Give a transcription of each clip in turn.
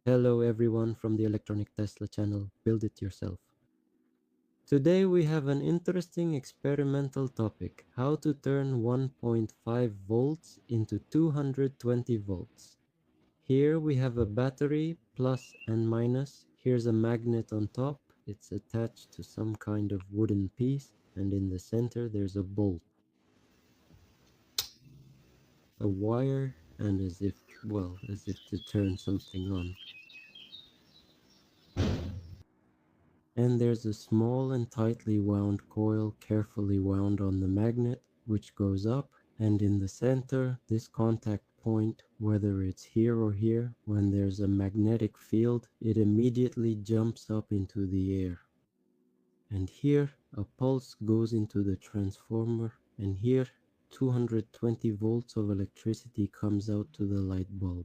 Hello everyone from the Electronic Tesla channel, Build It Yourself. Today we have an interesting experimental topic, how to turn 1.5 volts into 220 volts. Here we have a battery, plus and minus. Here's a magnet on top, it's attached to some kind of wooden piece, and in the center there's a bolt, a wire, and as if to turn something on. And there's a small and tightly wound coil carefully wound on the magnet, which goes up, and in the center, this contact point, whether it's here or here, when there's a magnetic field, it immediately jumps up into the air. And here, a pulse goes into the transformer, and here, 220 volts of electricity comes out to the light bulb.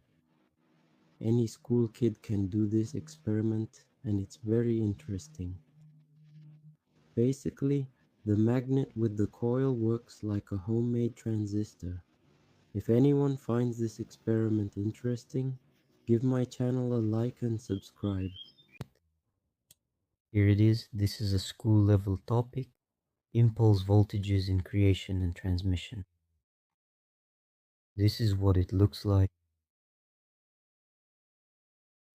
Any school kid can do this experiment, and it's very interesting. Basically, the magnet with the coil works like a homemade transistor. If anyone finds this experiment interesting, give my channel a like and subscribe. Here it is. This is a school level topic. Impulse voltages in creation and transmission. This is what it looks like.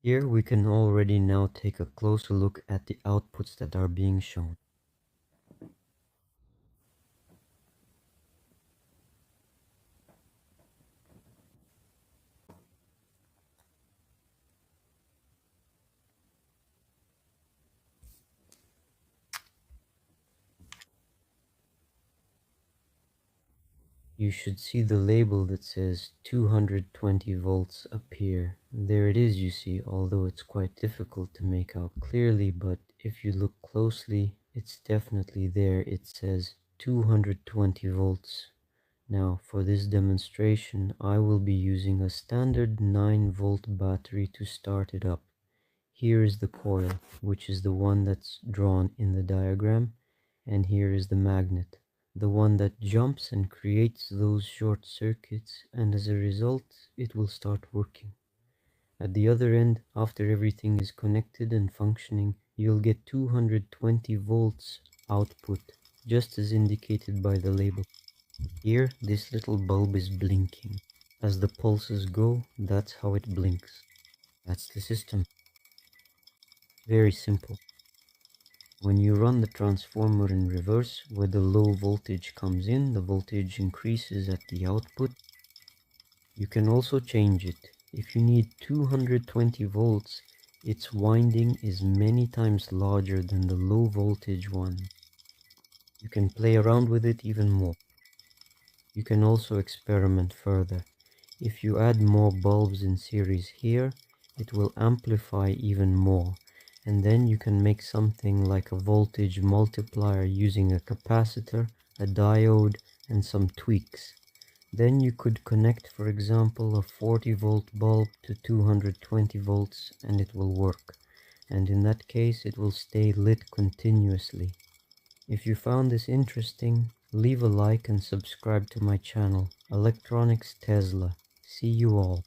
Here we can already now take a closer look at the outputs that are being shown. You should see the label that says 220 volts appear. There it is, you see, although it's quite difficult to make out clearly, but if you look closely, it's definitely there. It says 220 volts. Now, for this demonstration, I will be using a standard 9-volt battery to start it up. Here is the coil, which is the one that's drawn in the diagram, and here is the magnet, the one that jumps and creates those short circuits, and as a result it will start working. At the other end, after everything is connected and functioning, you'll get 220 volts output, just as indicated by the label. Here, this little bulb is blinking. As the pulses go, that's how it blinks. That's the system. Very simple. When you run the transformer in reverse, where the low voltage comes in, the voltage increases at the output. You can also change it. If you need 220 volts, its winding is many times larger than the low voltage one. You can play around with it even more. You can also experiment further. If you add more bulbs in series here, it will amplify even more. And then you can make something like a voltage multiplier using a capacitor, a diode, and some tweaks. Then you could connect, for example, a 40-volt bulb to 220 volts and it will work. And in that case, it will stay lit continuously. If you found this interesting, leave a like and subscribe to my channel, Electronics Tesla. See you all.